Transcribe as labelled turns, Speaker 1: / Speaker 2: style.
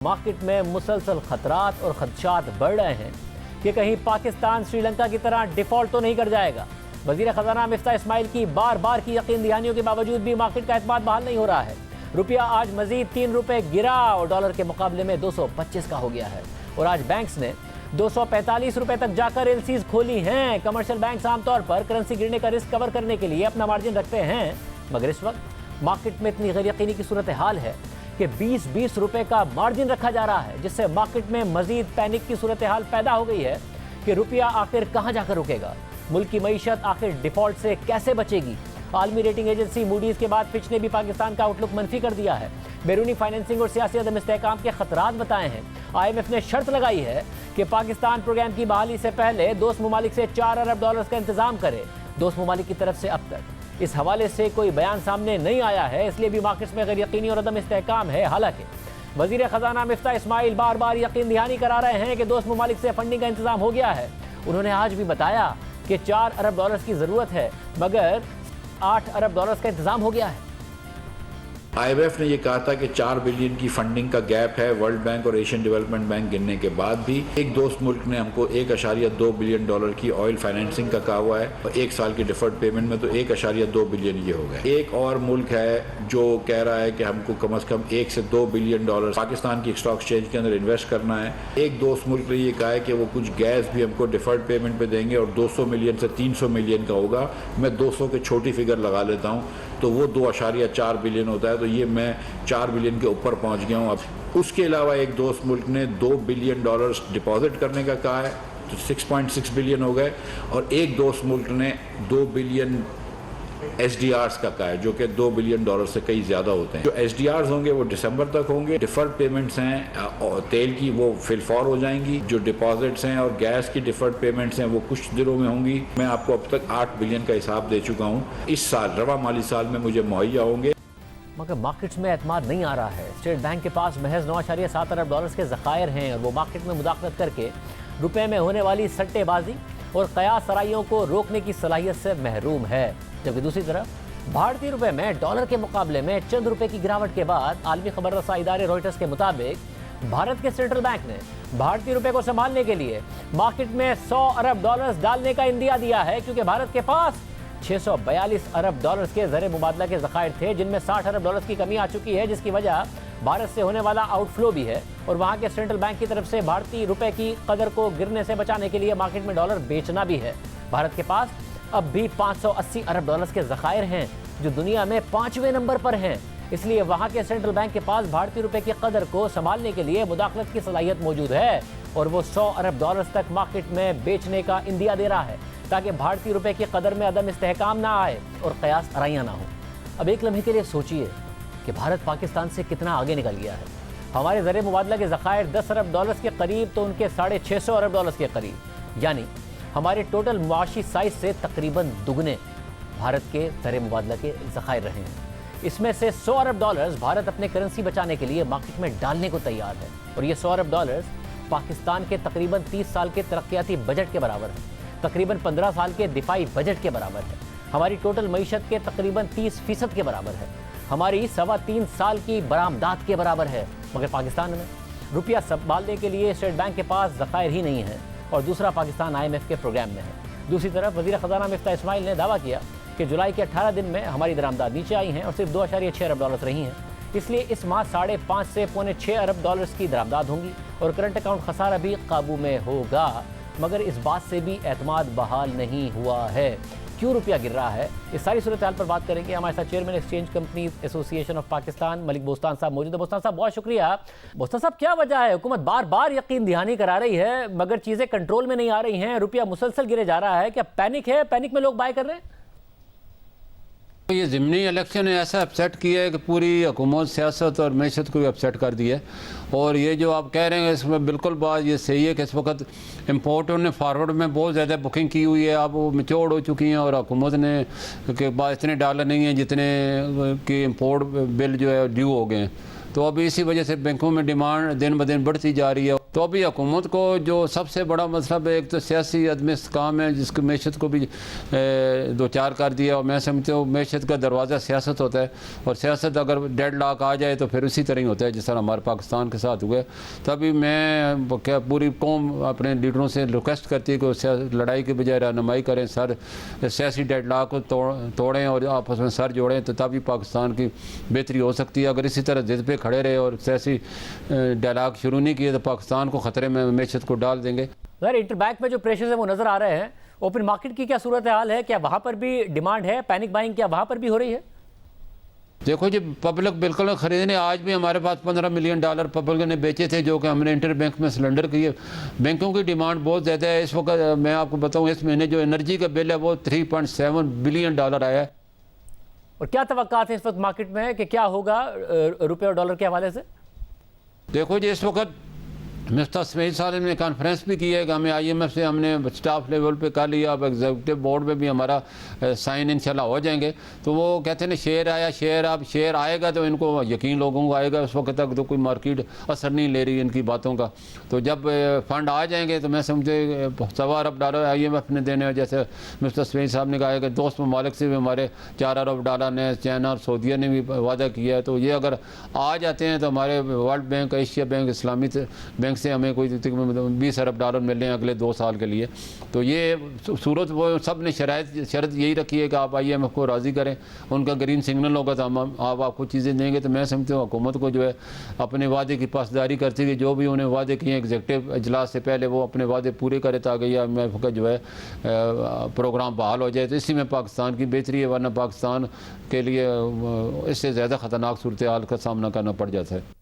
Speaker 1: Market में मुसलसल खतरात और खदशात बढ़ रहे हैं कि कहीं पाकिस्तान श्रीलंका की तरह डिफॉल्ट तो नहीं कर जाएगा। वज़ीर ख़ज़ाना मिफ्ता इस्माइल की बार बार की यकीन दहानियों के बावजूद भी मार्केट का एतमाद बहाल नहीं हो रहा है। रुपया आज मजीद 3 रुपये गिरा और डॉलर के मुकाबले में 225 का हो गया है। और आज बैंक्स ने 245 रुपये तक जाकर एलसीज खोली हैं। कमर्शियल बैंक आमतौर पर करेंसी गिरने का रिस्क कवर करने के लिए अपना मार्जिन रखते हैं, मगर इस वक्त मार्केट में इतनी गैर यकीनी की सूरत हाल है कि 20-20 रुपए का मार्जिन रखा जा रहा है, जिससे मार्केट में मजीद पैनिक की सूरत हाल पैदा हो गई है कि रुपया आखिर कहां जाकर रुकेगा। मुल्क की मईशत आखिर डिफॉल्ट से कैसे बचेगी। आलमी रेटिंग एजेंसी मूडीज के बाद फिच ने भी पाकिस्तान का आउटलुक मनफी कर दिया है। बैरूनी फाइनेंसिंग और सियासी अदम इस्तेहकाम के खतरात बताए हैं। IMF ने शर्त लगाई है कि पाकिस्तान प्रोग्राम की बहाली से पहले दोस्त ममालिक से 4 अरब डॉलर का इंतजाम करे। दोस्त ममालिक की तरफ से अब तक इस हवाले से कोई बयान सामने नहीं आया है, इसलिए भी मार्केट्स में गैर यकीनी और अदम इस्तेहकाम है। हालांकि वज़ीर ख़ज़ाना मिफ्ता इस्माइल बार बार यकीन दहानी करा रहे हैं कि दोस्त ममालिक से फंडिंग का इंतजाम हो गया है। उन्होंने आज भी बताया कि 4 अरब डॉलर की ज़रूरत है, मगर 8 अरब डॉलर का इंतजाम हो गया है।
Speaker 2: IMF ने यह कहा था कि 4 बिलियन की फंडिंग का गैप है वर्ल्ड बैंक और एशियन डेवलपमेंट बैंक गिरने के बाद भी। एक दोस्त मुल्क ने हमको 1.2 बिलियन डॉलर की ऑयल फाइनेंसिंग का कहा हुआ है और 1 साल की डिफर्ड पेमेंट में तो 1.2 बिलियन ये हो गए। एक और मुल्क है जो कह रहा है कि हमको कम से कम 1 से 2 बिलियन डॉलर पाकिस्तान की स्टॉक एक्सचेंज के अंदर इन्वेस्ट करना है। एक दोस्त मुल्क ने यह कहा है कि वो कुछ गैस भी हमको डिफर्ड पेमेंट पे देंगे और 200 मिलियन से 300 मिलियन का होगा। मैं 200 के छोटी फिगर लगा लेता हूँ तो वो 2.4 बिलियन होता है, तो ये मैं 4 बिलियन के ऊपर पहुंच गया हूं। अब उसके अलावा एक दोस्त मुल्क ने 2 बिलियन डॉलर डिपॉजिट करने का कहा है, तो 6.6 बिलियन हो गए। और एक दोस्त मुल्क ने 2 बिलियन SDRs का कहा है, जो कि 2 बिलियन डॉलर से कई ज्यादा होते हैं। जो SDRs होंगे वो दिसंबर तक होंगे। डिफर्ड पेमेंट्स हैं तेल की, वो फिलफौर हो जाएंगी। जो डिपॉजिट्स हैं और गैस की डिफर्ड पेमेंट्स हैं वो कुछ दिनों में होंगी। मैं आपको अब तक 8 बिलियन का हिसाब दे चुका हूँ। इस साल रवा माली साल में मुझे मुहैया होंगे।
Speaker 1: मगर मार्केट्स में एतमाद नहीं आ रहा है। स्टेट बैंक के पास महज 9.7 अरब डॉलर के ज़खायर हैं और वो मार्केट में मुदाखलत करके रुपए में होने वाली सट्टेबाजी और कयास सराइयों को रोकने की सलाहियत से महरूम है। जबकि दूसरी तरफ भारतीय रुपए में डॉलर के मुकाबले में चंद रुपए की गिरावट के बाद आलमी खबर रसा इदारे रॉयटर्स के मुताबिक भारत के सेंट्रल बैंक ने भारतीय रुपए को संभालने के लिए मार्केट में 100 अरब डॉलर डालने का इंदिया दिया है, क्योंकि भारत के पास 642 अरब डॉलर के ज़र मुबादला के ज़खायर थे, जिनमें 60 अरब डॉलर की कमी आ चुकी है, जिसकी वजह भारत से होने वाला आउटफ्लो भी है। और वहाँ के सेंट्रल बैंक की तरफ से भारतीय रुपए की कदर को गिरने से बचाने के लिए मार्केट में डॉलर बेचना भी है। भारत के पास अब भी 580 अरब डॉलर के ज़खायर हैं, जो दुनिया में 5वें नंबर पर हैं। इसलिए वहाँ के सेंट्रल बैंक के पास भारतीय रुपए की कदर को संभालने के लिए मुदाखलत की सलाहियत मौजूद है और वो 100 अरब डॉलर तक मार्केट में बेचने का इंदिया दे रहा है, ताकि भारतीय रुपए की कदर में अदम इस्तेहकाम ना आए और कयास आराइयाँ ना हो। अब एक लम्हे के लिए सोचिए कि भारत पाकिस्तान से कितना आगे निकल गया है। हमारे ज़र मुबादला के ज़खायर 10 अरब डॉलर के करीब तो उनके 650 अरब डॉलर के करीब, यानी हमारे टोटल मुआशी साइज से तकरीबन दुगने भारत के ज़र मुबादला के ज़खायर रहे हैं। इसमें से 100 अरब डॉलर भारत अपने करेंसी बचाने के लिए मार्केट में डालने को तैयार है और ये 100 अरब डॉलर पाकिस्तान के तकरीबन 30 साल के तरक्याती बजट के बराबर है, तकरीबन 15 साल के दिफाई बजट के बराबर है, हमारी टोटल मईशत के तकरीबन 30% के बराबर है, हमारी 3.25 साल की बरामदात के बराबर है। मगर पाकिस्तान में रुपया संभालने के लिए स्टेट बैंक के पास ज़खायर ही नहीं है और दूसरा पाकिस्तान IMF के प्रोग्राम में है। दूसरी तरफ वज़ीर ख़ज़ाना मिफ्ता इस्माइल ने दावा किया कि जुलाई के 18 दिन में हमारी दरामदाद नीचे आई हैं और सिर्फ 2.6 अरब डॉलर रही हैं। इसलिए इस माह 5.5 से 6.25 अरब डॉलर की दरामदाद होंगी और करंट अकाउंट खसारा भी काबू में होगा। मगर इस बात से भी एतमाद बहाल नहीं हुआ है। क्यों रुपया गिर रहा है, इस सारी सूरत हाल पर बात करेंगे। हमारे साथ chairman exchange companies association of Pakistan Malik Bostan साहब मौजूद है। बोस्तान साहब बहुत शुक्रिया। बोस्तान साहब, क्या वजह है, हुकूमत बार बार यकीन दहानी करा रही है मगर चीज़ें कंट्रोल में नहीं आ रही हैं, रुपया मुसलसल गिरे जा रहा है, क्या पैनिक है, पैनिक में लोग बाय कर रहे हैं?
Speaker 3: ये ज़िमनी इलेक्शन ने ऐसा अपसेट किया है कि पूरी हुकूमत, सियासत और मैशत को भी अपसेट कर दिया है। और ये जो आप कह रहे हैं इसमें बिल्कुल बात ये सही है कि इस वक्त इम्पोर्टरों ने फॉरवर्ड में बहुत ज़्यादा बुकिंग की हुई है, अब वो मिच्योर हो चुकी हैं और हुकूमत ने के बाद इतने डॉलर नहीं हैं जितने कि इम्पोर्ट बिल जो है ड्यू हो गए हैं। तो अभी इसी वजह से बैंकों में डिमांड दिन ब दिन बढ़ती जा रही है। तो अभी हुकूमत को जो सबसे बड़ा मतलब है, एक तो सियासी अदम इस्तेकाम है जिसकी मैशत को भी दो चार कर दिया। और मैं समझता हूँ मैशत का दरवाज़ा सियासत होता है, और सियासत अगर डेड लॉक आ जाए तो फिर उसी तरह ही होता है जिस तरह हमारे पाकिस्तान के साथ हुआ। तभी मैं क्या पूरी कौम अपने लीडरों से रिक्वेस्ट करती है कि लड़ाई के बजाय रहनुमाई करें, सर सियासी डेड लॉक को तोड़ें और आपस में सर जोड़ें, तो तभी पाकिस्तान की बेहतरी हो सकती है। अगर इसी तरह जिद पे खड़े रहे और सियासी डायलॉग शुरू नहीं किए तो पाकिस्तान को खतरे में मैशत को डाल देंगे।
Speaker 1: यार इंटरबैंक में जो प्रेशर है वो नजर आ रहे हैं। ओपन मार्केट की क्या सूरत हाल है? क्या वहां पर भी डिमांड है? पैनिक बाइंग क्या वहां पर भी हो रही है?
Speaker 3: देखो जी, पब्लिक बिल्कुल खरीदने, आज भी हमारे पास $15 मिलियन पब्लिक ने बेचे थे जो कि हमने इंटर बैंक में सिलेंडर किए। बैंकों की डिमांड बहुत ज़्यादा है इस वक्त। मैं आपको बताऊं, इस महीने जो एनर्जी का बिल है वो $3.7 बिलियन आया है।
Speaker 1: और क्या तवक्कात है इस वक्त मार्केट में कि क्या होगा रुपये और डॉलर के हवाले से?
Speaker 3: देखो जी, इस वक्त मिस्टर स्मेल साहब ने कॉन्फ्रेंस भी की है कि हमें IMF से हमने स्टाफ लेवल पे कर लिया, अब एग्जीक्यूटिव बोर्ड में भी हमारा साइन इंशाल्लाह हो जाएंगे। तो वो कहते हैं शेयर आया, शेयर अब शेयर आएगा तो इनको यकीन लोगों को आएगा। उस वक्त तक तो कोई मार्केट असर नहीं ले रही इनकी बातों का। तो जब फंड आ जाएंगे तो मैं समझे $1.25 अरब IMF ने देने, जैसे मिस्टर स्मेल साहब ने कहा है कि दोस्त ममालिक से भी हमारे $4 अरब ने, चाइना और सऊदीया ने भी वादा किया है। तो ये अगर आ जाते हैं तो हमारे वर्ल्ड बैंक, एशिया बैंक, इस्लामी बैंक से हमें कोई $20 अरब मिल रहे हैं अगले 2 साल के लिए। तो ये सूरत वो सब ने शर्त यही रखी है कि आप IMF को राज़ी करें, उनका ग्रीन सिग्नल होगा तो हम आप आपको चीज़ें देंगे। तो मैं समझता हूँ हुकूमत को जो है अपने वादे की पासदारी करती है, जो भी उन्हें वादे किए एग्जीक्यूटिव इजलास से पहले वो अपने वादे पूरे करे ताकि IMF का जो है प्रोग्राम बहाल हो जाए। तो इसी में पाकिस्तान की बेहतरी है, वरना पाकिस्तान के लिए इससे ज़्यादा ख़तरनाक सूरत हाल का सामना करना पड़ जाता है।